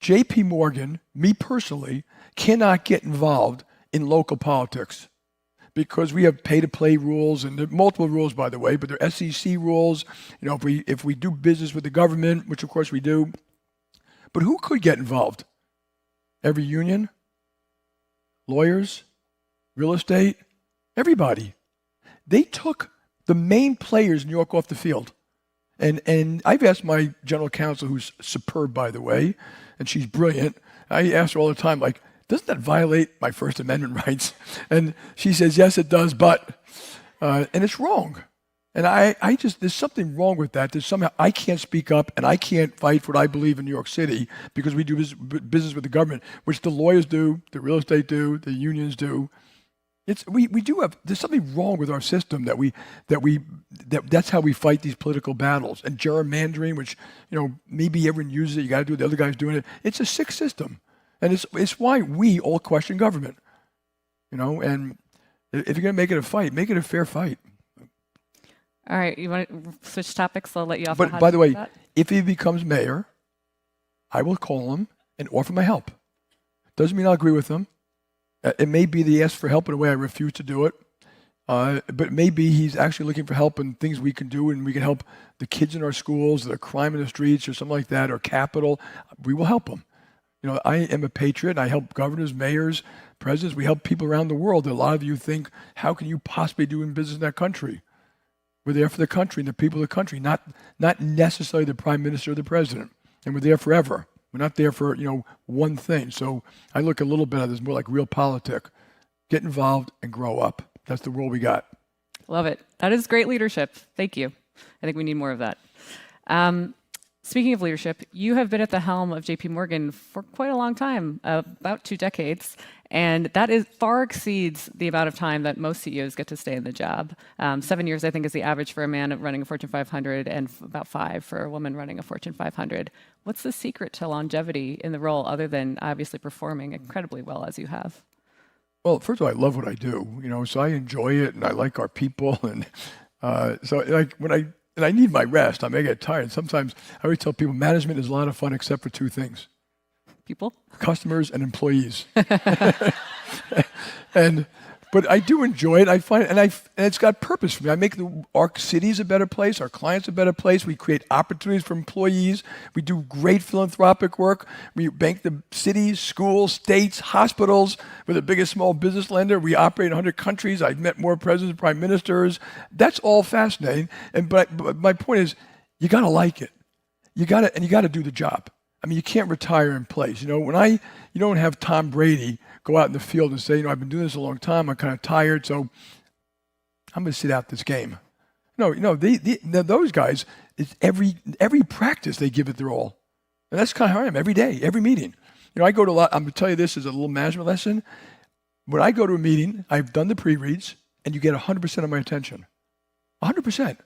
J.P. Morgan, me personally, cannot get involved in local politics because we have pay-to-play rules, and there are multiple rules, by the way, but they're SEC rules. If we do business with the government, which of course we do, but who could get involved? Every union, lawyers, real estate, everybody. They took the main players in New York off the field. And I've asked my general counsel, who's superb, by the way, and she's brilliant. I ask her all the time, like, doesn't that violate my First Amendment rights? And she says, yes, it does, but, and it's wrong. And I just, there's something wrong with that. There's somehow, I can't speak up and I can't fight for what I believe in New York City because we do business with the government, which the lawyers do, the real estate do, the unions do. We do have, there's something wrong with our system that's how we fight these political battles. And gerrymandering, which, maybe everyone uses it, you gotta do it, the other guy's doing it. It's a sick system. And it's why we all question government, and if you're gonna make it a fight, make it a fair fight. All right, you want to switch topics? I'll let you off. But by the way, if he becomes mayor, I will call him and offer my help. Doesn't mean I'll agree with him. It may be that he asks for help in a way I refuse to do it. But maybe he's actually looking for help and things we can do, and we can help the kids in our schools, the crime in the streets or something like that, or capital. We will help them. I am a patriot. I help governors, mayors, presidents. We help people around the world. A lot of you think, how can you possibly do business in that country? We're there for the country and the people of the country, not necessarily the prime minister or the president. And we're there forever. We're not there for, one thing. So I look a little bit at this more like real politic. Get involved and grow up. That's the world we got. Love it. That is great leadership. Thank you. I think we need more of that. Speaking of leadership, you have been at the helm of JP Morgan for quite a long time, about 2 decades, and that far exceeds the amount of time that most CEOs get to stay in the job. 7 years, I think, is the average for a man running a Fortune 500, and about 5 for a woman running a Fortune 500. What's the secret to longevity in the role, other than obviously performing incredibly well as you have? Well, first of all, I love what I do, so I enjoy it, and I like our people, and so like and I need my rest. I may get tired. Sometimes I always tell people management is a lot of fun except for 2 things. People? Customers and employees. But I do enjoy it. I find it, and it's got purpose for me. I make our cities a better place, our clients a better place. We create opportunities for employees. We do great philanthropic work. We bank the cities, schools, states, hospitals. We're the biggest small business lender. We operate in 100 countries. I've met more presidents and prime ministers. That's all fascinating. But my point is, you got to like it. You got to do the job. I mean, you can't retire in place. You don't have Tom Brady go out in the field and say, I've been doing this a long time. I'm kind of tired, so I'm going to sit out this game. No, those guys, it's every practice they give it their all. And that's kind of how I am every day, every meeting. I go to a lot. I'm going to tell you this as a little management lesson. When I go to a meeting, I've done the pre-reads, and you get 100% of my attention. 100%.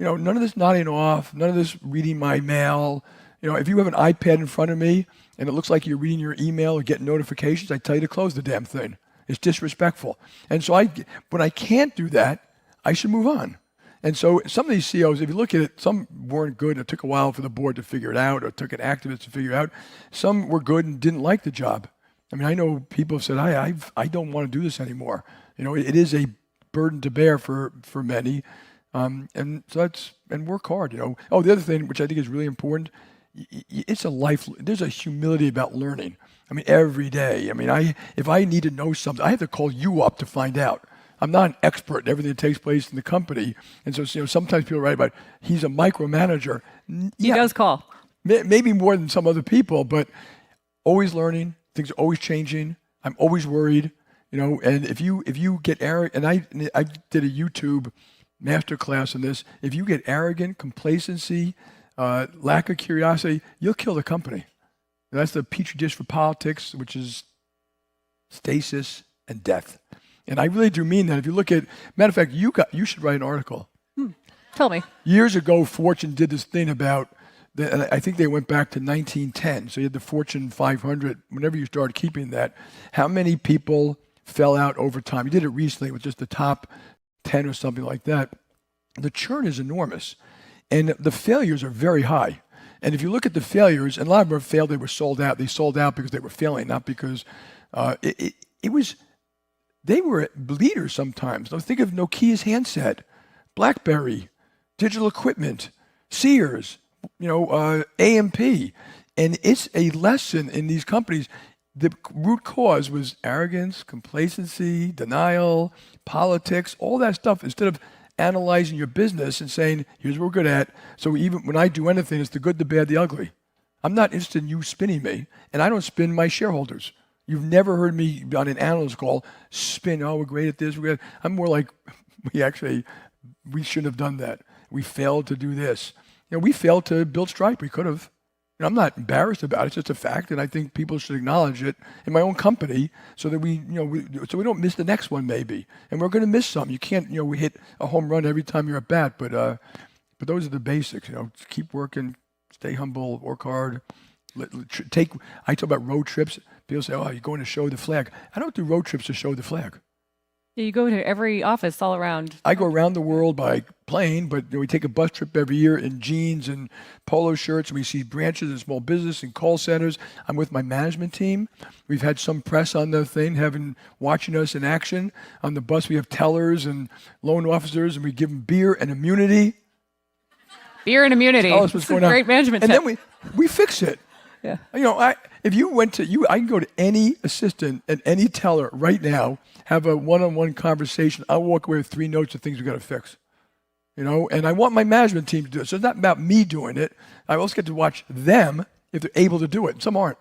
None of this nodding off, none of this reading my mail. If you have an iPad in front of me and it looks like you're reading your email or getting notifications, I tell you to close the damn thing. It's disrespectful. And so when I can't do that, I should move on. And so some of these CEOs, if you look at it, some weren't good. It took a while for the board to figure it out, or it took an activist to figure it out. Some were good and didn't like the job. I mean, I know people have said, I don't want to do this anymore. It is a burden to bear for many. And so and work hard, Oh, the other thing, which I think is really important, it's a life. There's a humility about learning. I mean, every day. I mean, if I need to know something, I have to call you up to find out. I'm not an expert in everything that takes place in the company. And so, sometimes people write about, he's a micromanager. He does call. Maybe more than some other people, but always learning. Things are always changing. I'm always worried, and if you get arrogant, and I did a YouTube masterclass on this, if you get arrogant, complacency, lack of curiosity, you'll kill the company. And that's the petri dish for politics, which is stasis and death. And I really do mean that. If you look at, matter of fact, you should write an article. Tell me. Years ago, Fortune did this thing about, I think they went back to 1910. So you had the Fortune 500. Whenever you started keeping that, how many people fell out over time? You did it recently with just the top 10 or something like that. The churn is enormous. And the failures are very high. And if you look at the failures, and a lot of them failed, they were sold out. They sold out because they were failing, not because it was. They were leaders sometimes. Now think of Nokia's handset, BlackBerry, digital equipment, Sears, AMP, and it's a lesson in these companies. The root cause was arrogance, complacency, denial, politics, all that stuff. Instead of analyzing your business and saying, here's what we're good at. So even when I do anything, it's the good, the bad, the ugly. I'm not interested in you spinning me, and I don't spin my shareholders. You've never heard me on an analyst call spin, oh, we're great at this. I'm more like, we shouldn't have done that. We failed to do this. We failed to build Stripe. We could have. I'm not embarrassed about it. It's just a fact, and I think people should acknowledge it in my own company so that we don't miss the next one maybe. And we're going to miss some. You can't, we hit a home run every time you're at bat, but those are the basics. Keep working, stay humble, work hard. I talk about road trips. People say, "Oh, you're going to show the flag." I don't do road trips to show the flag. Yeah, you go to every office all around. I go around the world by plane, but we take a bus trip every year in jeans and polo shirts, and we see branches and small business and call centers. I'm with my management team. We've had some press on the thing, watching us in action. On the bus, we have tellers and loan officers, and we give them beer and immunity. Beer and immunity. Tell us what's going on. Great management and tip. then we fix it. Yeah. If you went to I can go to any assistant and any teller right now, have a one-on-one conversation. I'll walk away with 3 notes of things we got to fix. And I want my management team to do it. So it's not about me doing it. I also get to watch them if they're able to do it. Some aren't.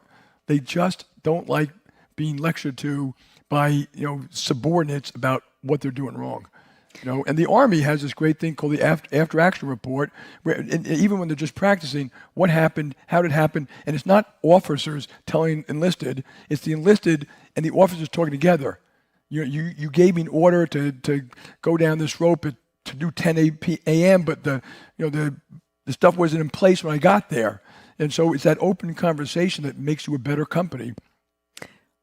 They just don't like being lectured to by subordinates about what they're doing wrong. And the Army has this great thing called the after action report, where and even when they're just practicing, what happened, how did it happen, and it's not officers telling enlisted, it's the enlisted and the officers talking together. You gave me an order to go down this rope to do 10 a.m., but the stuff wasn't in place when I got there, and so it's that open conversation that makes you a better company.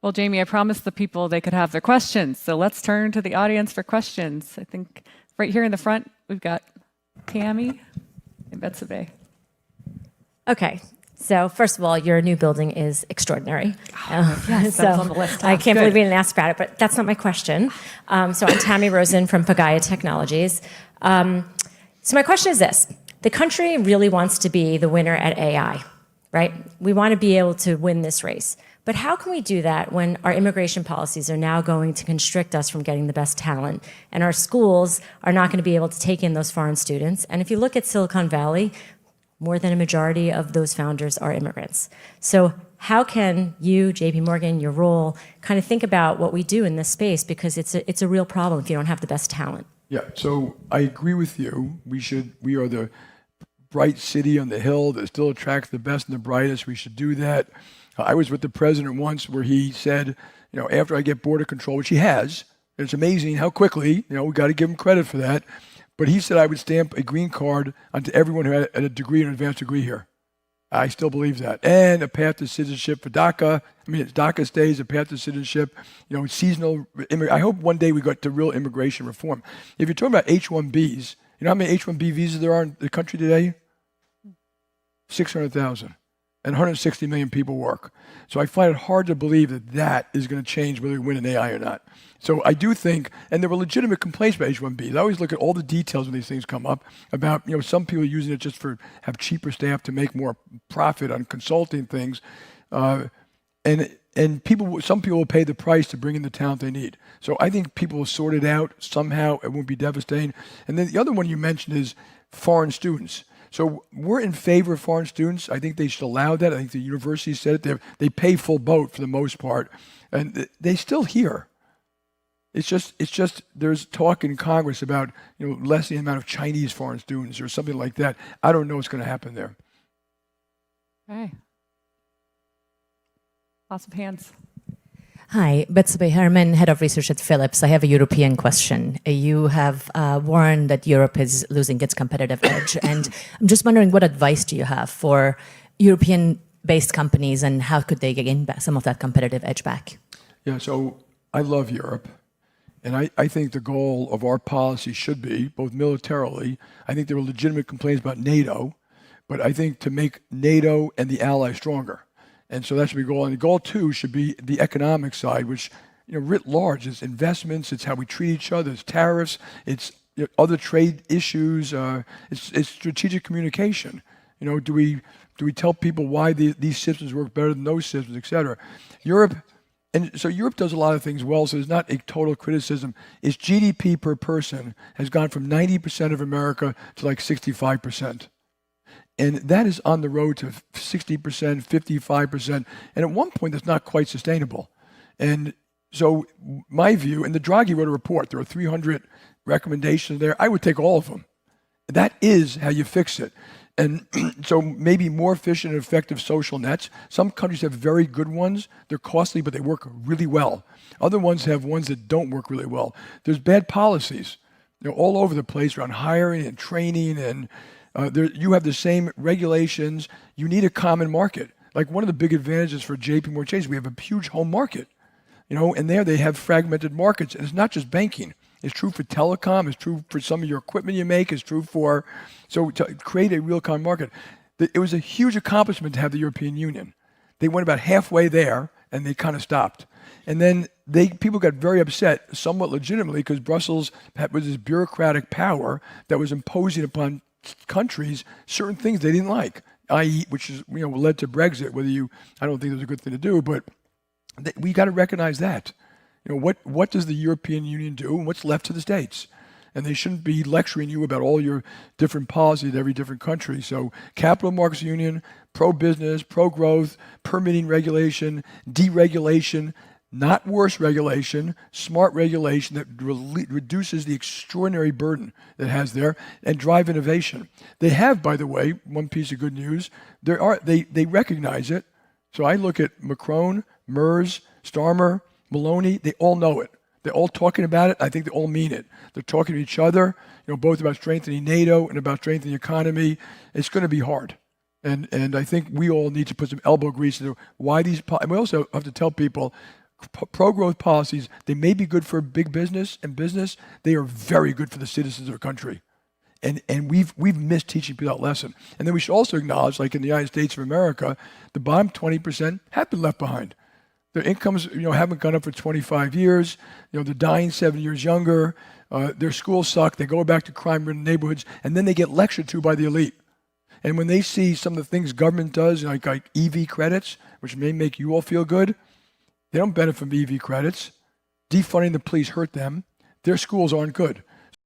Well, Jamie, I promised the people they could have their questions. So let's turn to the audience for questions. I think right here in the front, we've got Tammy and Betsabe. Okay. So first of all, your new building is extraordinary. Yes, so that was on the list. I can't Good. believe we didn't ask about it, but that's not my question. So I'm Tammy Rosen from Pagaya Technologies. So my question is this. The country really wants to be the winner at AI, right? We want to be able to win this race. But how can we do that when our immigration policies are now going to constrict us from getting the best talent, and our schools are not going to be able to take in those foreign students? And if you look at Silicon Valley, more than a majority of those founders are immigrants. So how can you, JP Morgan, your role, kind of think about what we do in this space? Because it's a real problem if you don't have the best talent. Yeah, so I agree with you. We are the bright city on the hill that still attracts the best and the brightest. We should do that. I was with the president once where he said, after I get border control, which he has, it's amazing how quickly, we got to give him credit for that. But he said I would stamp a green card onto everyone who had a degree, an advanced degree here. I still believe that. And a path to citizenship for DACA. It's DACA stays, a path to citizenship, seasonal. I hope one day we got to real immigration reform. If you're talking about H-1Bs, you know how many H-1B visas there are in the country today? 600,000. And 160 million people work. So I find it hard to believe that is going to change whether we win an AI or not. So I do think, and there were legitimate complaints about H-1Bs. I always look at all the details when these things come up about, some people using it just have cheaper staff to make more profit on consulting things. And some people will pay the price to bring in the talent they need. So I think people will sort it out somehow. It won't be devastating. And then the other one you mentioned is foreign students. So we're in favor of foreign students. I think they should allow that. I think the university said it. They pay full boat for the most part, and they still here. It's just there's talk in Congress about lessening the amount of Chinese foreign students or something like that. I don't know what's going to happen there. Okay. Lots of hands. Hi, Betsabe Herman, Head of Research at Philips. I have a European question. You have warned that Europe is losing its competitive edge, and I'm just wondering what advice do you have for European-based companies, and how could they gain back some of that competitive edge back? Yeah, so I love Europe, and I think the goal of our policy should be, both militarily, I think there are legitimate complaints about NATO, but I think to make NATO and the allies stronger. And so that should be goal. And goal 2 should be the economic side, which, writ large, is investments, it's how we treat each other, it's tariffs, it's other trade issues, it's strategic communication. Do we tell people why these systems work better than those systems, et cetera? Europe does a lot of things well, so there's not a total criticism. Its GDP per person has gone from 90% of America to like 65%. And that is on the road to 60%, 55%. And at one point, that's not quite sustainable. And so my view, and the Draghi wrote a report, there are 300 recommendations there. I would take all of them. That is how you fix it. And so maybe more efficient and effective social nets. Some countries have very good ones. They're costly, but they work really well. Other ones have ones that don't work really well. There's bad policies, all over the place around hiring and training, and you have the same regulations. You need a common market. Like one of the big advantages for JP Morgan Chase, we have a huge home market, and there they have fragmented markets. And it's not just banking. It's true for telecom. It's true for some of your equipment you make. It's true so to create a real common market. It was a huge accomplishment to have the European Union. They went about halfway there, and they kind of stopped. And then people got very upset, somewhat legitimately, because Brussels was this bureaucratic power that was imposing upon countries certain things they didn't like, i.e., which is led to Brexit. I don't think it was a good thing to do, but we got to recognize that. What does the European Union do, and what's left to the states? And they shouldn't be lecturing you about all your different policies in every different country. So capital markets union, pro-business, pro-growth, permitting regulation, deregulation, not worse regulation, smart regulation that reduces the extraordinary burden that it has there, and drive innovation. They have, by the way, one piece of good news, they recognize it. So I look at Macron, Merz, Starmer, Maloney, they all know it. They're all talking about it. I think they all mean it. They're talking to each other, both about strengthening NATO and about strengthening the economy. It's going to be hard. And I think we all need to put some elbow grease into why these, and we also have to tell people, pro-growth policies, they may be good for big business and business. They are very good for the citizens of a country. And we've missed teaching people that lesson. And then we should also acknowledge, like in the United States of America, the bottom 20% have been left behind. Their incomes, haven't gone up for 25 years. They're dying 7 years younger. Their schools suck. They go back to crime-ridden neighborhoods, and then they get lectured to by the elite. And when they see some of the things government does, like EV credits, which may make you all feel good, they don't benefit from EV credits. Defunding the police hurt them. Their schools aren't good.